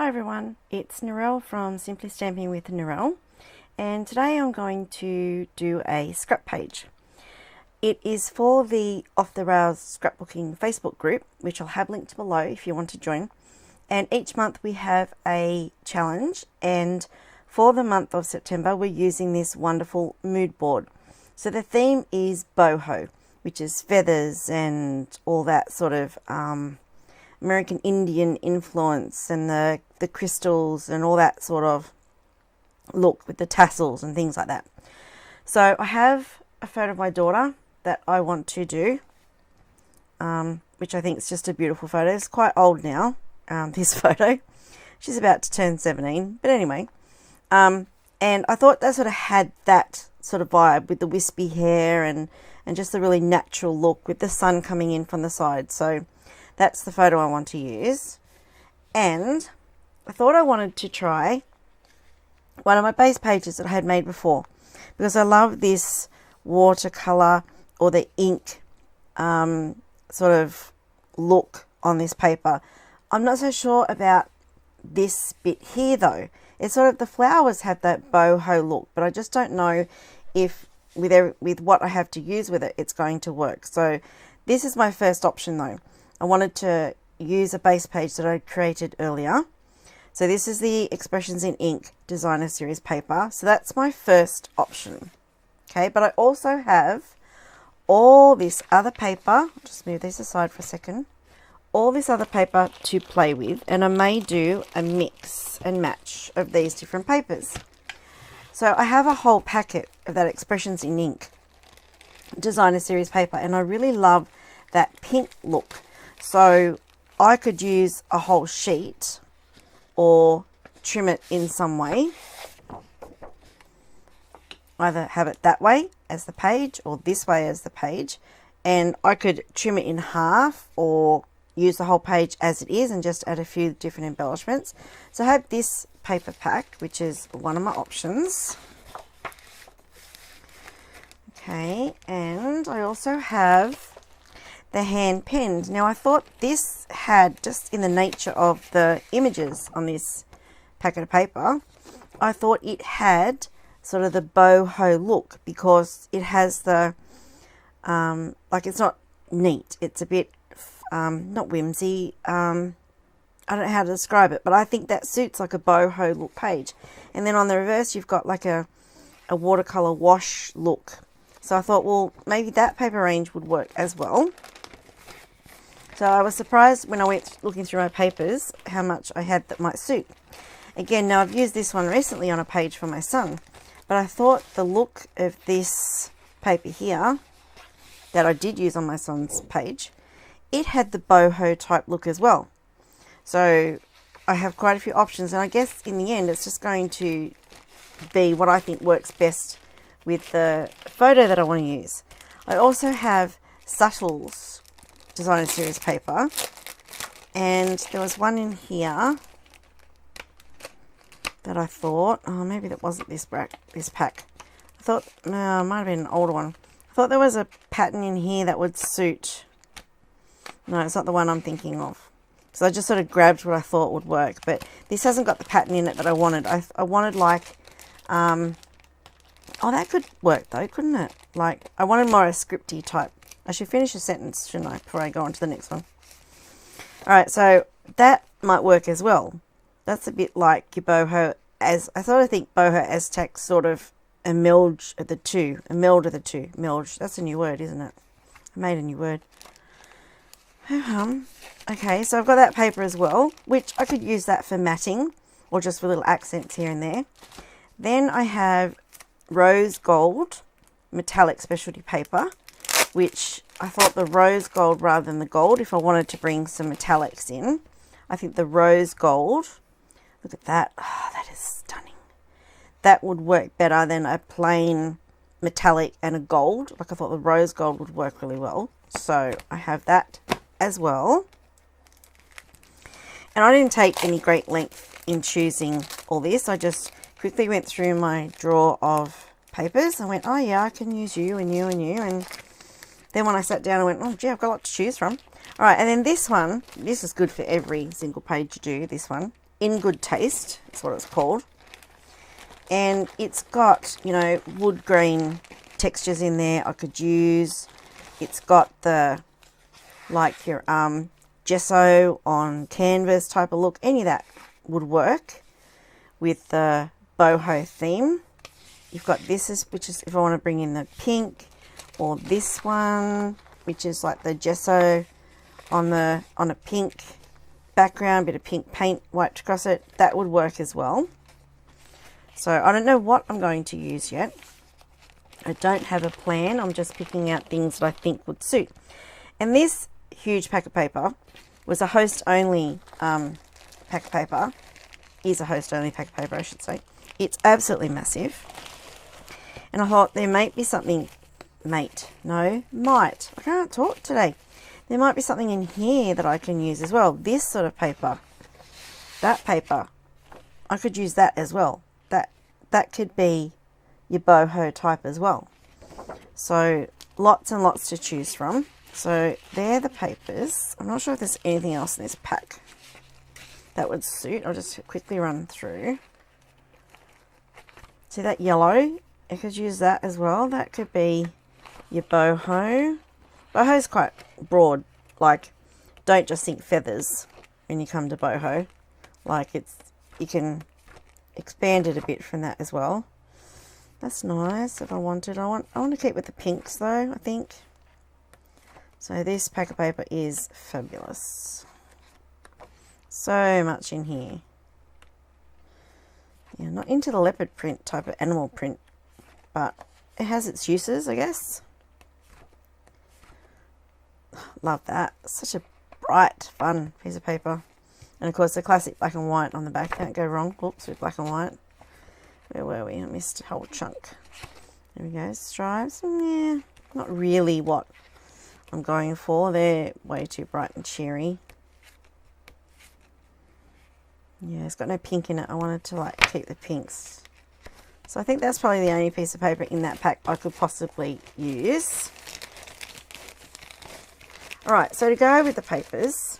Hi everyone, it's Narelle from Simply Stamping with Narelle, and today I'm going to do a scrap page. It is for the Off the Rails Scrapbooking Facebook group, which I'll have linked below if you want to join. And each month we have a challenge, and for the month of September we're using this wonderful mood board. So the theme is BOHO, which is feathers and all that sort of American Indian influence, and the crystals and all that sort of look with the tassels and things like that. So I have a photo of my daughter that I want to do, which I think is just a beautiful photo. It's quite old now, this photo. She's about to turn 17, but anyway. And I thought that sort of had that sort of vibe with the wispy hair and just the really natural look with the sun coming in from the side. So that's the photo I want to use. And I thought I wanted to try one of my base pages that I had made before, because I love this watercolor or the ink sort of look on this paper. I'm not so sure about this bit here though. It's sort of, the flowers have that boho look, but I just don't know if with what I have to use with it, it's going to work. So this is my first option though. I wanted to use a base page that I created earlier. So this is the Expressions in Ink Designer Series paper. So that's my first option. Okay, but I also have all this other paper. I'll just move this aside for a second. All this other paper to play with, and I may do a mix and match of these different papers. So I have a whole packet of that Expressions in Ink Designer Series paper, and I really love that pink look. So I could use a whole sheet or trim it in some way. Either have it that way as the page or this way as the page. And I could trim it in half or use the whole page as it is and just add a few different embellishments. So I have this paper pack, which is one of my options. Okay, and I also have the hand penned. Now I thought this had, just in the nature of the images on this packet of paper, I thought it had sort of the boho look, because it has the like, it's not neat, it's a bit not whimsy, I don't know how to describe it, but I think that suits like a boho look page. And then on the reverse you've got like a watercolor wash look. So I thought, well, maybe that paper range would work as well. So I was surprised when I went looking through my papers how much I had that might suit. Again, now I've used this one recently on a page for my son, but I thought the look of this paper here that I did use on my son's page, it had the boho type look as well. So I have quite a few options, and I guess in the end it's just going to be what I think works best with the photo that I want to use. I also have Subtle's Designer Series paper, and there was one in here that I thought, oh, maybe that wasn't this pack. I thought, no, it might have been an older one. I thought there was a pattern in here that would suit. No, it's not the one I'm thinking of. So I just sort of grabbed what I thought would work, but this hasn't got the pattern in it that I wanted. I wanted like, oh, that could work though, couldn't it? Like, I wanted more a scripty type. I should finish a sentence, shouldn't I, before I go on to the next one. Alright, so that might work as well. That's a bit like your boho, as I sort of think boho Aztec sort of a meld of the two. Meld, that's a new word, isn't it? I made a new word. Okay, so I've got that paper as well, which I could use that for matting or just for little accents here and there. Then I have rose gold metallic specialty paper, which I thought the rose gold rather than the gold, if I wanted to bring some metallics in. I think the rose gold, look at that, oh, that is stunning. That would work better than a plain metallic and a gold. Like, I thought the rose gold would work really well. So I have that as well. And I didn't take any great length in choosing all this. I just quickly went through my drawer of papers. I went, oh yeah, I can use you and you and you. And then when I sat down, I went, oh gee, I've got a lot to choose from. All right, and then this one, this is good for every single page you do, this one. In Good Taste. That's what it's called. And it's got, you know, wood grain textures in there I could use. It's got the, like your gesso on canvas type of look. Any of that would work with the boho theme. You've got this, which is if I want to bring in the pink, or this one, which is like the gesso on a pink background, bit of pink paint wiped across it. That would work as well. So I don't know what I'm going to use yet. I don't have a plan. I'm just picking out things that I think would suit. And this huge pack of paper was a host only pack of paper. Is a host only pack of paper, I should say. It's absolutely massive. And I thought there might be something, I can't talk today. There might be something in here that I can use as well. This sort of paper, that paper, I could use that as well. That could be your boho type as well. So lots and lots to choose from. So they're the papers. I'm not sure if there's anything else in this pack that would suit. I'll just quickly run through. See that yellow? I could use that as well. That could be your boho. Boho is quite broad. Like, don't just think feathers when you come to boho. Like, you can expand it a bit from that as well. That's nice if I wanted. I want to keep with the pinks though, I think. So this pack of paper is fabulous. So much in here. Yeah, not into the leopard print type of animal print, but it has its uses, I guess. Love that. Such a bright, fun piece of paper. And of course the classic black and white on the back. Can't go wrong. Oops, with black and white. Where were we? I missed a whole chunk. There we go. Stripes. Yeah, not really what I'm going for. They're way too bright and cheery. Yeah, it's got no pink in it. I wanted to like keep the pinks. So I think that's probably the only piece of paper in that pack I could possibly use. Alright, so to go with the papers,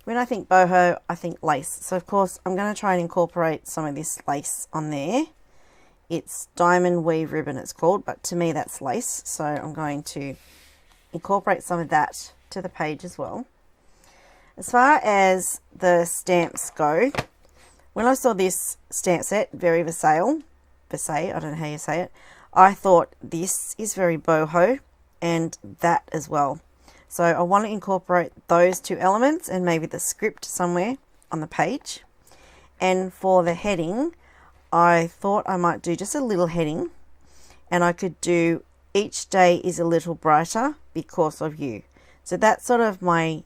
when I think boho, I think lace. So of course I'm going to try and incorporate some of this lace on there. It's diamond weave ribbon it's called, but to me that's lace. So I'm going to incorporate some of that to the page as well. As far as the stamps go, when I saw this stamp set, very Versailles, I don't know how you say it, I thought this is very boho and that as well. So I want to incorporate those two elements and maybe the script somewhere on the page. And for the heading, I thought I might do just a little heading, and I could do each day is a little brighter because of you. So that's sort of my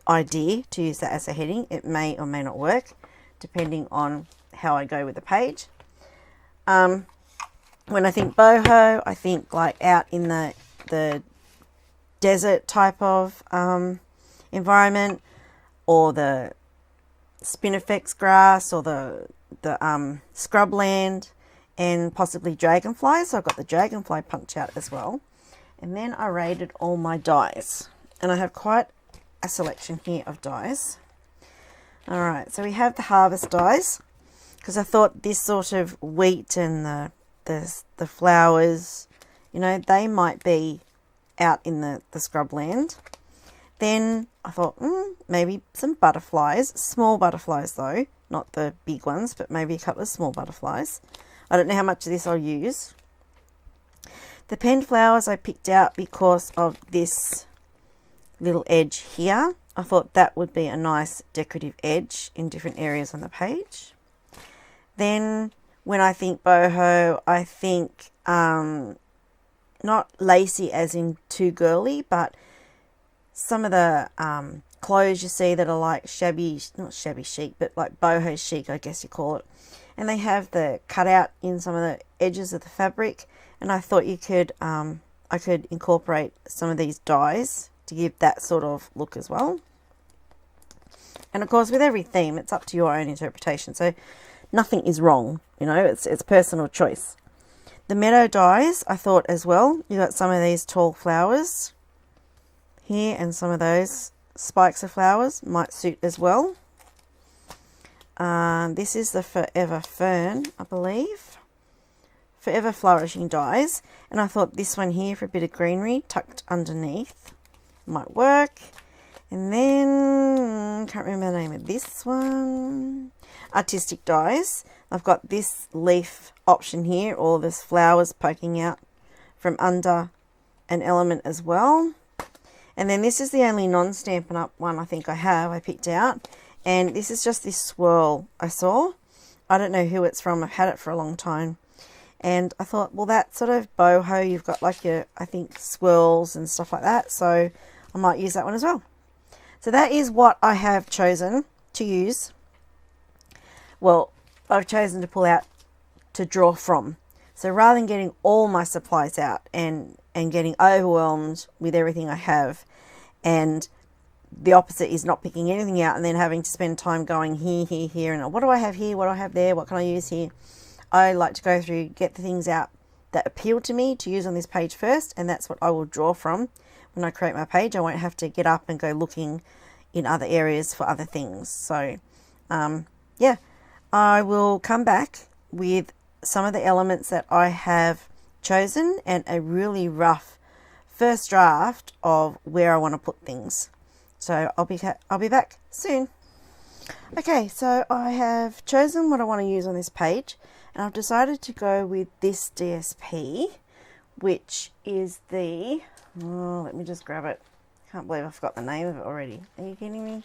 idea, to use that as a heading. It may or may not work depending on how I go with the page. When I think boho, I think like out in the desert type of environment, or the spinifex grass, or the scrubland, and possibly dragonflies. So I've got the dragonfly punch out as well. And then I rated all my dies, and I have quite a selection here of dies. All right, so we have the harvest dies, because I thought this sort of wheat and the flowers, you know, they might be out in the scrubland. Then I thought maybe some butterflies, small butterflies though, not the big ones, but maybe a couple of small butterflies. I don't know how much of this I'll use. The pen flowers I picked out because of this little edge here. I thought that would be a nice decorative edge in different areas on the page. Then when I think boho, I think not lacy as in too girly, but some of the clothes you see that are like shabby, not shabby chic, but like boho chic, I guess you call it. And they have the cutout in some of the edges of the fabric. And I thought you could, I could incorporate some of these dies to give that sort of look as well. And of course, with every theme, it's up to your own interpretation. So nothing is wrong, you know, it's personal choice. The meadow dies, I thought as well. You got some of these tall flowers here, and some of those spikes of flowers might suit as well. This is the Forever Fern, I believe. Forever Flourishing dies. And I thought this one here for a bit of greenery tucked underneath might work. And then, can't remember the name of this one. Artistic dies. I've got this leaf option here, all this flowers poking out from under an element as well. And then this is the only non-Stampin' Up one I think I picked out. And this is just this swirl I saw. I don't know who it's from. I've had it for a long time. And I thought, well, that sort of boho, you've got like your, I think, swirls and stuff like that. So I might use that one as well. So that is what I have chosen to use. Well, I've chosen to pull out to draw from. So rather than getting all my supplies out and getting overwhelmed with everything I have, and the opposite is not picking anything out and then having to spend time going here, and what do I have here, what do I have there, what can I use here? I like to go through, get the things out that appeal to me to use on this page first, and that's what I will draw from when I create my page. I won't have to get up and go looking in other areas for other things. So, yeah, I will come back with some of the elements that I have chosen and a really rough first draft of where I want to put things. So I'll be back soon. Okay, so I have chosen what I want to use on this page, and I've decided to go with this DSP, which is the, oh, let me just grab it. Can't believe I forgot the name of it already. Are you kidding me?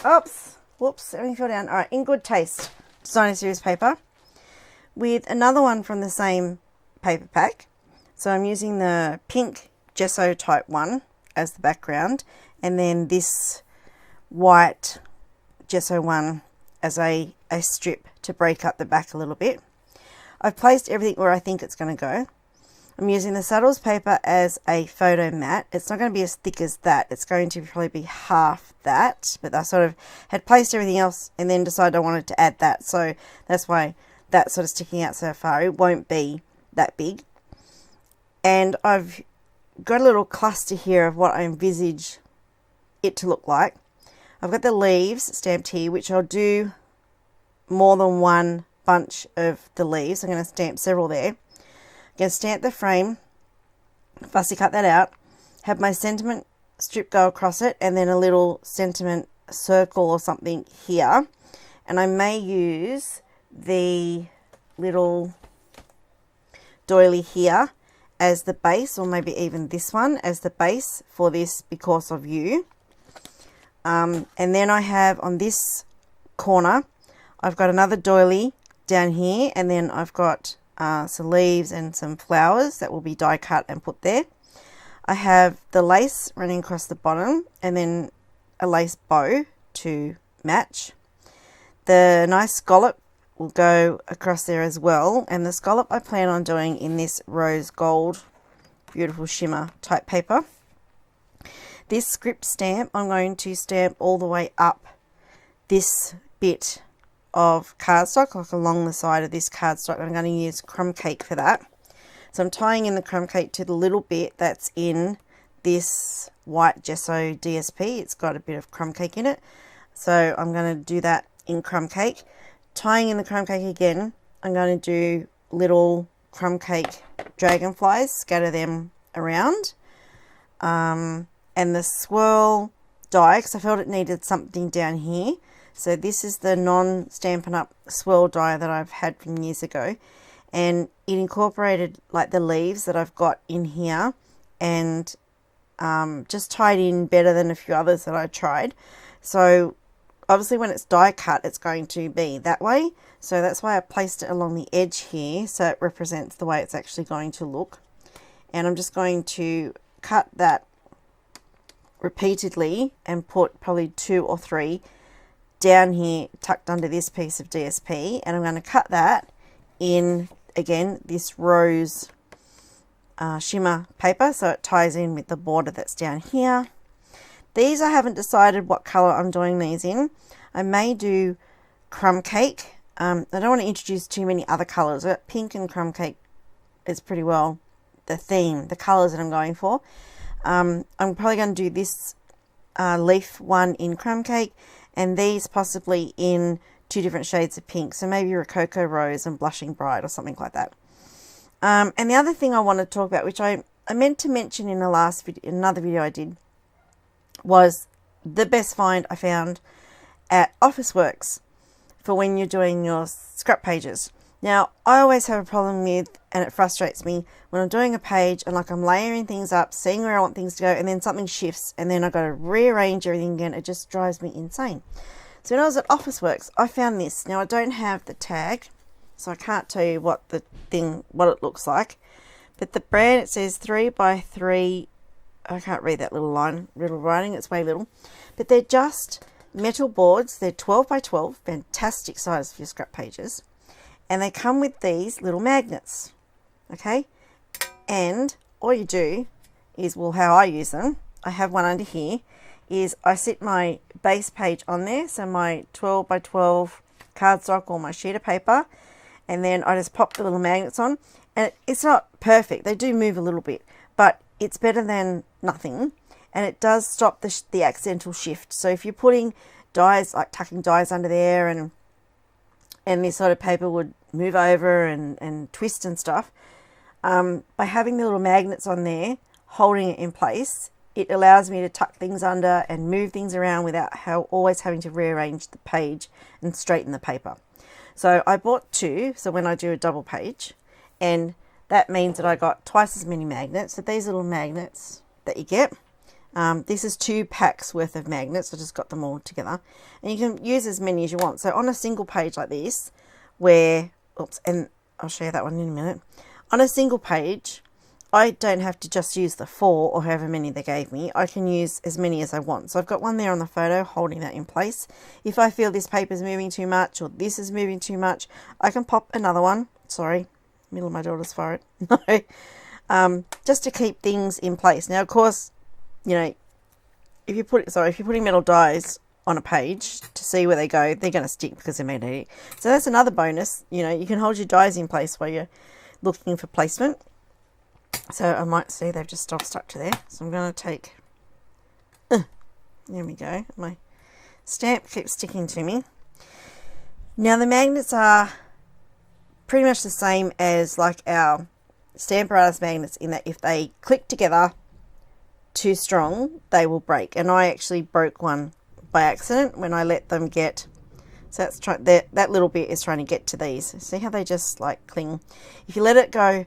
Oops, whoops, everything fell down. All right, In Good Taste Designer Series paper with another one from the same paper pack. So I'm using the pink gesso type one as the background, and then this white gesso one as a strip to break up the back a little bit. I've placed everything where I think it's going to go. I'm using the Subtles paper as a photo mat. It's not going to be as thick as that. It's going to probably be half that, but I sort of had placed everything else and then decided I wanted to add that. So that's why that's sort of sticking out so far. It won't be that big. And I've got a little cluster here of what I envisage it to look like. I've got the leaves stamped here, which I'll do more than one bunch of the leaves. I'm going to stamp several there. I'm going to stamp the frame, fussy cut that out, have my sentiment strip go across it, and then a little sentiment circle or something here. And I may use the little doily here as the base, or maybe even this one as the base for this Because of You. And then I have on this corner, I've got another doily down here, and then I've got some leaves and some flowers that will be die cut and put there. I have the lace running across the bottom, and then a lace bow to match. The nice scallop will go across there as well, and the scallop I plan on doing in this rose gold beautiful shimmer type paper. This script stamp, I'm going to stamp all the way up this bit of cardstock, like along the side of this cardstock. I'm going to use crumb cake for that. So I'm tying in the crumb cake to the little bit that's in this white gesso DSP. It's got a bit of crumb cake in it. So I'm going to do that in crumb cake. Tying in the crumb cake again, I'm going to do little crumb cake dragonflies, scatter them around. And the swirl die, because I felt it needed something down here. So this is the non-Stampin' Up swirl die that I've had from years ago. And it incorporated like the leaves that I've got in here, and just tied in better than a few others that I tried. So obviously when it's die cut, it's going to be that way. So that's why I placed it along the edge here, so it represents the way it's actually going to look. And I'm just going to cut that repeatedly and put probably 2 or 3 down here tucked under this piece of DSP, and I'm going to cut that in again this rose shimmer paper, so it ties in with the border that's down here. These I haven't decided what color I'm doing these in. I may do crumb cake. I don't want to introduce too many other colors, but pink and crumb cake is pretty well the theme, the colors that I'm going for. I'm probably going to do this leaf one in crumb cake, and these possibly in 2 different shades of pink. So maybe Rococo Rose and Blushing Bride or something like that. And the other thing I want to talk about, which I meant to mention in another video I did, was the best find I found at Officeworks for when you're doing your scrap pages. Now, I always have a problem with, and it frustrates me, when I'm doing a page and like I'm layering things up, seeing where I want things to go, and then something shifts and then I've got to rearrange everything again. It just drives me insane. So when I was at Officeworks, I found this. Now, I don't have the tag, so I can't tell you what it looks like. But the brand, it says 3x3. I can't read that little writing. It's way little. But they're just metal boards. They're 12x12. Fantastic size for your scrap pages. And they come with these little magnets. Okay? And all you do is, well, how I use them, I have one under here, is I sit my base page on there. So my 12x12 cardstock or my sheet of paper. And then I just pop the little magnets on. And it's not perfect. They do move a little bit. But it's better than nothing. And it does stop the accidental shift. So if you're putting dies, like tucking dies under there, and this sort of paper would move over and twist and stuff, by having the little magnets on there, holding it in place, it allows me to tuck things under and move things around without always having to rearrange the page and straighten the paper. So I bought 2, so when I do a double page, and that means that I got twice as many magnets. So these little magnets that you get, this is 2 packs worth of magnets. I just got them all together, and you can use as many as you want. So on a single page like this, and I'll show you that one in a minute. On a single page, I don't have to just use the 4 or however many they gave me. I can use as many as I want. So I've got one there on the photo holding that in place. If I feel this paper is moving too much or this is moving too much, I can pop another one. Sorry, middle of my daughter's forehead. No, just to keep things in place. Now, of course, you know, if you're putting metal dies on a page to see where they go, they're going to stick because they're magnetic. So that's another bonus. You know, you can hold your dies in place while you're looking for placement. So I might see they've just stuck to there. So I'm going to take, there we go. My stamp keeps sticking to me. Now the magnets are pretty much the same as like our Stamparatus magnets, in that if they click together too strong, they will break. And I actually broke one by accident when I let them get, so that's that little bit is trying to get to these. See how they just like cling? If you let it go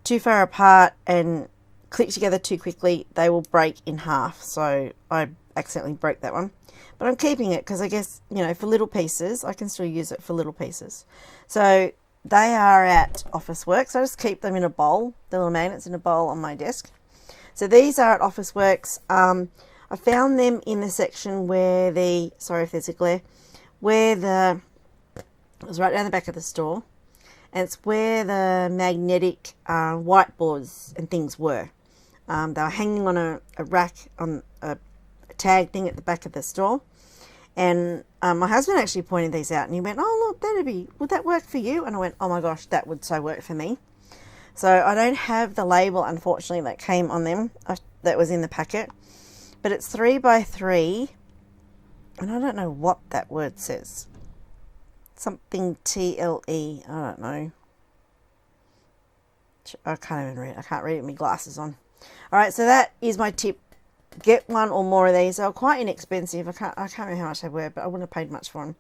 too far apart and click together too quickly, they will break in half. So I accidentally broke that one, but I'm keeping it because I guess, you know, for little pieces, I can still use it for little pieces. So they are at Officeworks. I just keep them in a bowl, the little magnets in a bowl on my desk. So these are at Officeworks. I found them in the section where sorry if there's a glare, it was right down the back of the store. And it's where the magnetic whiteboards and things were. They were hanging on a rack, on a tag thing at the back of the store. And my husband actually pointed these out, and he went, "Oh, look, would that work for you?" And I went, "Oh my gosh, that would so work for me." So I don't have the label, unfortunately, that came on them, that was in the packet. But it's 3x3, and I don't know what that word says. Something TLE, I don't know. I can't even read. I can't read it with my glasses on. All right, so that is my tip. Get one or more of these. They were quite inexpensive. I can't remember how much they were, but I wouldn't have paid much for them.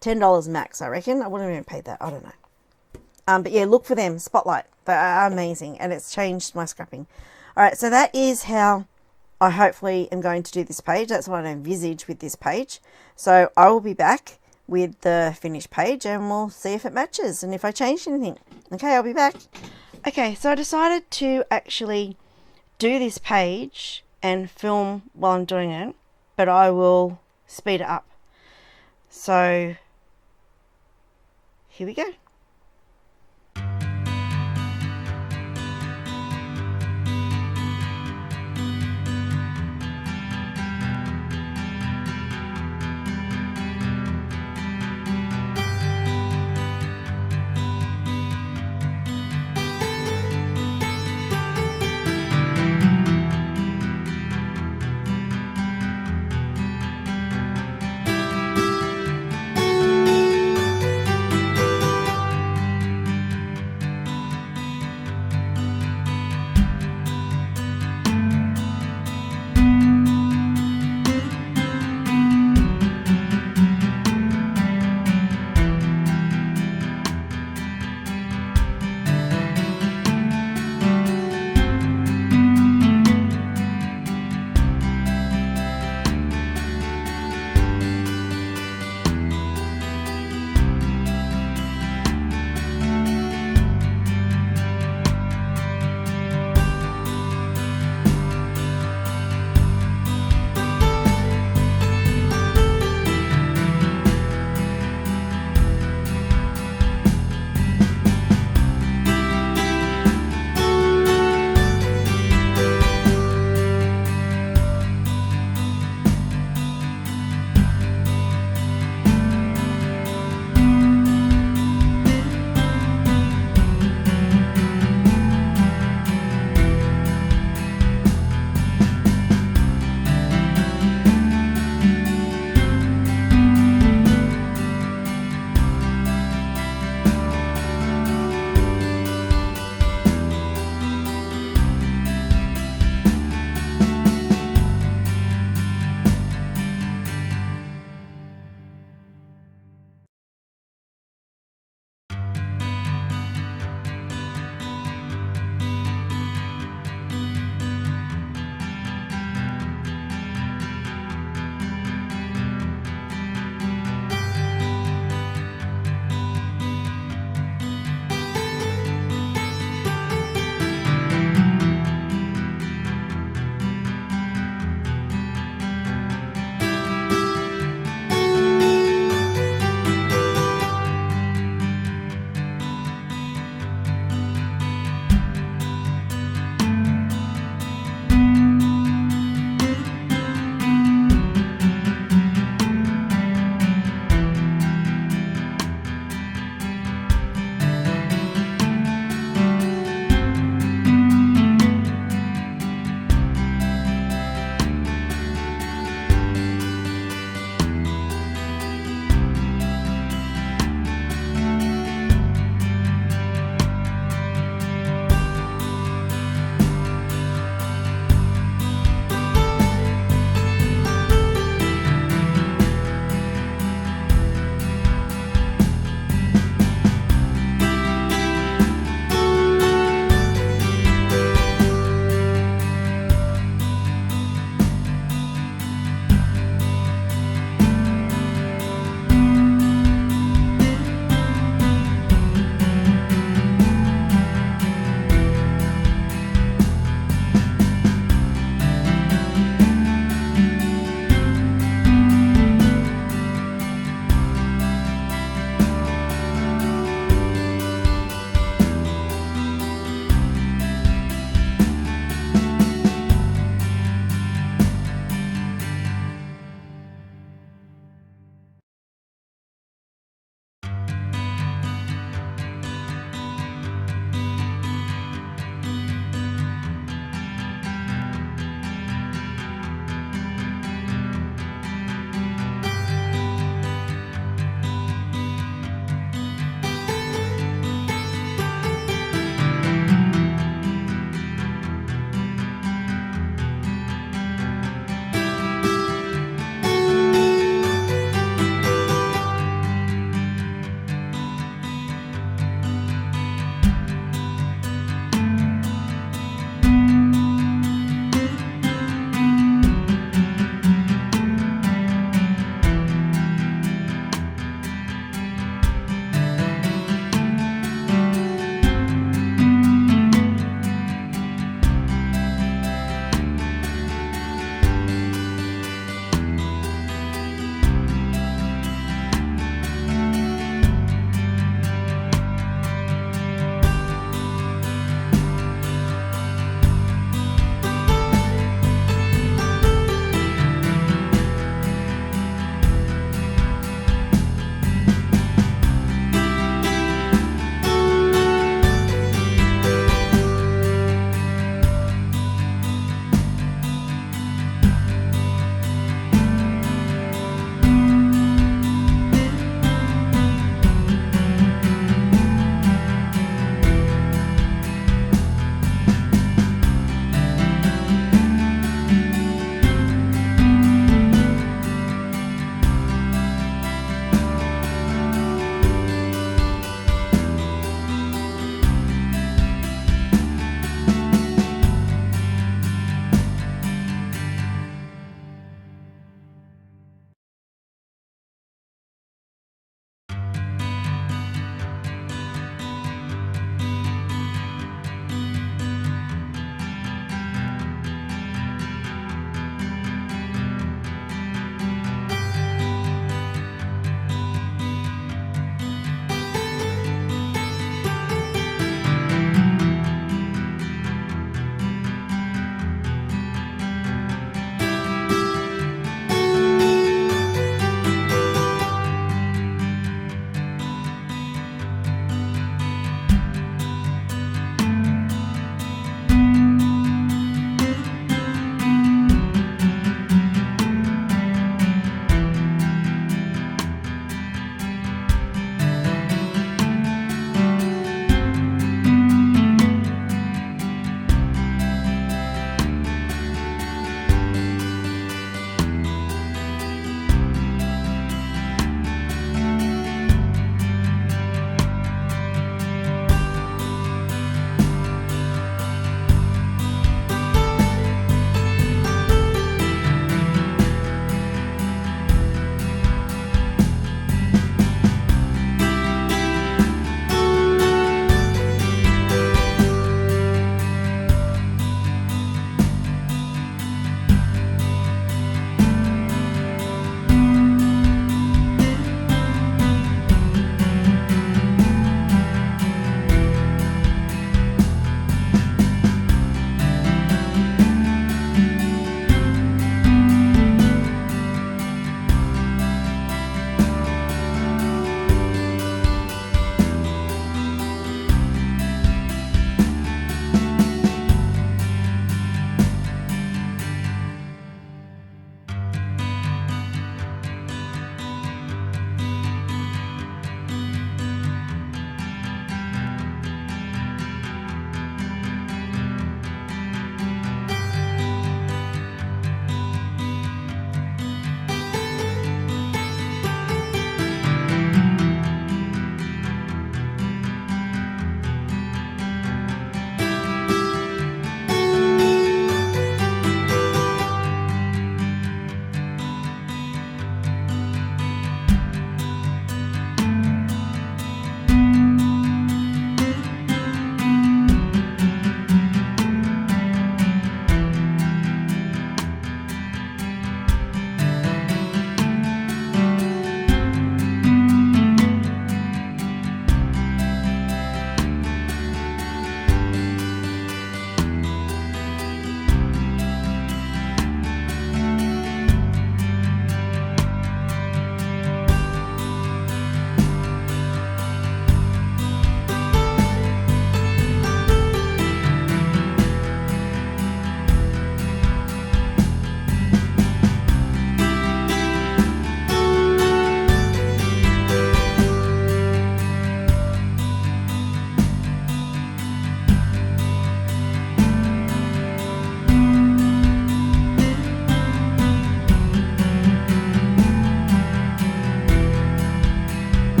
$10 max, I reckon. I wouldn't have even paid that. I don't know. But yeah, look for them. Spotlight. They are amazing, and it's changed my scrapping. All right, so that is how I hopefully am going to do this page. That's what I envisage with this page. So I will be back with the finished page, and we'll see if it matches and if I changed anything. Okay, I'll be back. Okay, so I decided to actually do this page and film while I'm doing it, but I will speed it up. So here we go.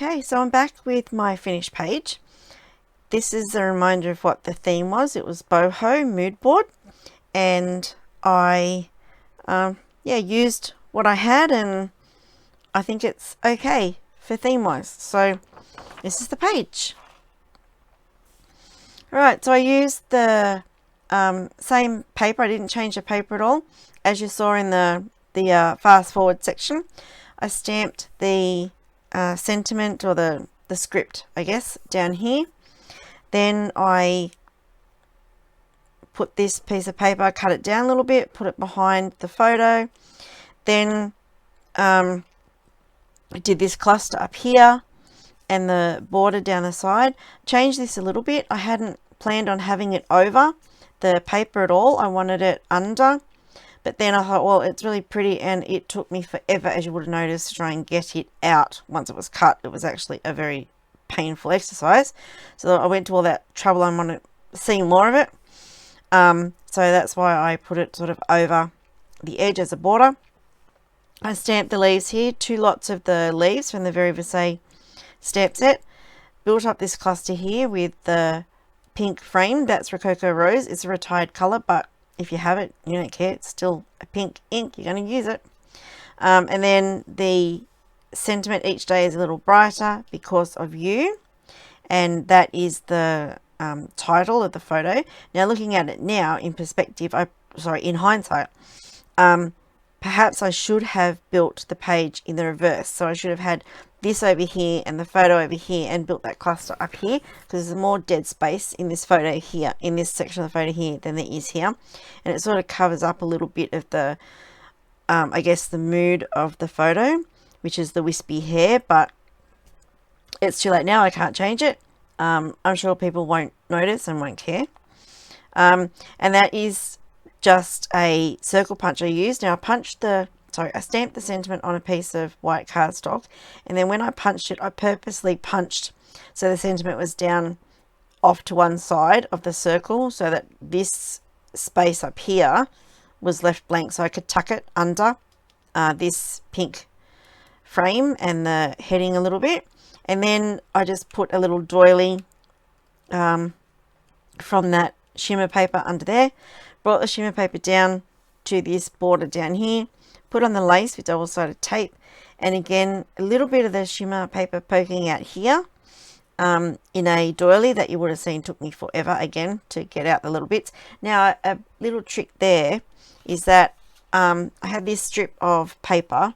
Okay, so I'm back with my finished page. This is a reminder of what the theme was. It was BOHO mood board, and I used what I had, and I think it's okay for theme wise. So this is the page. Alright, so I used the same paper. I didn't change the paper at all. As you saw in the fast forward section, I stamped the sentiment, or the script, I guess, down here. Then I put this piece of paper, cut it down a little bit, put it behind the photo. Then I did this cluster up here and the border down the side. Changed this a little bit. I hadn't planned on having it over the paper at all. I wanted it under. But then I thought, well, it's really pretty, and it took me forever, as you would have noticed, to try and get it out once it was cut. It was actually a very painful exercise. So I went to all that trouble. I want to see more of it. So that's why I put it sort of over the edge as a border. I stamped the leaves here, 2 lots of the leaves from the Very Versailles stamp set. Built up this cluster here with the pink frame. That's Rococo Rose. It's a retired colour, but if you have it, you don't care. It's still a pink ink. You're going to use it. And then the sentiment each day is a little brighter because of you. And that is the title of the photo. Now, looking at it now in perspective, in hindsight, perhaps I should have built the page in the reverse. So I should have had this over here and the photo over here, and built that cluster up here, because there's more dead space in this photo here, in this section of the photo here, than there is here. And it sort of covers up a little bit of the, I guess, the mood of the photo, which is the wispy hair, but it's too late now. I can't change it. I'm sure people won't notice and won't care. And that is just a circle punch I used. Now I stamped the sentiment on a piece of white cardstock, and then when I punched it, I purposely punched so the sentiment was down off to one side of the circle, so that this space up here was left blank, so I could tuck it under this pink frame and the heading a little bit. And then I just put a little doily from that shimmer paper under there, brought the shimmer paper down to this border down here, put on the lace with double-sided tape, and again a little bit of the shimmer paper poking out here in a doily that you would have seen. Took me forever again to get out the little bits. Now, a little trick there is that I had this strip of paper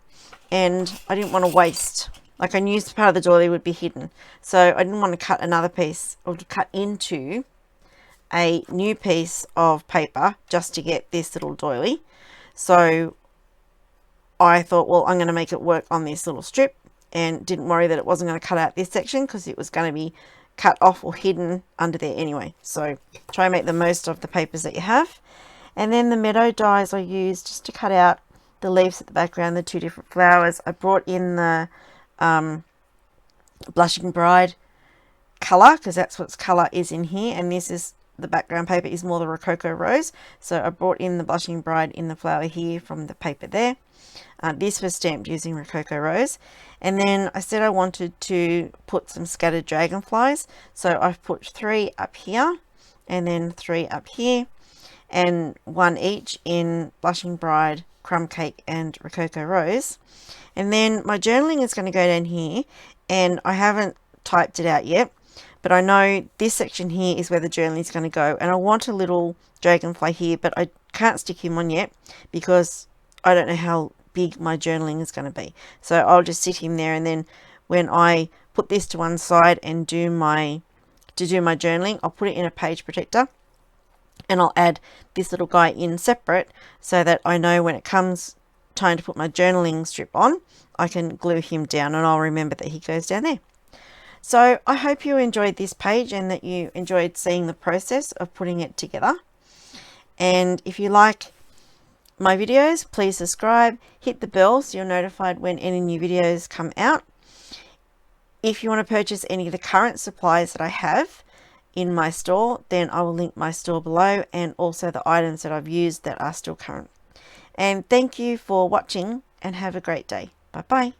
and I didn't want to waste, like, I knew part of the doily would be hidden, so I didn't want to cut another piece, or to cut into a new piece of paper just to get this little doily. So I thought, well, I'm going to make it work on this little strip, and didn't worry that it wasn't going to cut out this section, because it was going to be cut off or hidden under there anyway. So try and make the most of the papers that you have. And then the meadow dies I used just to cut out the leaves at the background, the 2 different flowers. I brought in the Blushing Bride colour, because that's what colour is in here, and this is the background paper is more the Rococo Rose. So I brought in the Blushing Bride in the flower here from the paper there. This was stamped using Rococo Rose. And then I said I wanted to put some scattered dragonflies, so I've put 3 up here and then 3 up here, and 1 each in Blushing Bride, Crumb Cake and Rococo Rose. And then my journaling is going to go down here, and I haven't typed it out yet, but I know this section here is where the journaling is going to go, and I want a little dragonfly here, but I can't stick him on yet because I don't know how big my journaling is going to be. So I'll just sit him there, and then when I put this to one side and do my journaling, I'll put it in a page protector, and I'll add this little guy in separate, so that I know when it comes time to put my journaling strip on, I can glue him down, and I'll remember that he goes down there. So I hope you enjoyed this page, and that you enjoyed seeing the process of putting it together. And if you like my videos, please subscribe, hit the bell so you're notified when any new videos come out. If you want to purchase any of the current supplies that I have in my store, then I will link my store below, and also the items that I've used that are still current. And thank you for watching, and have a great day. Bye bye.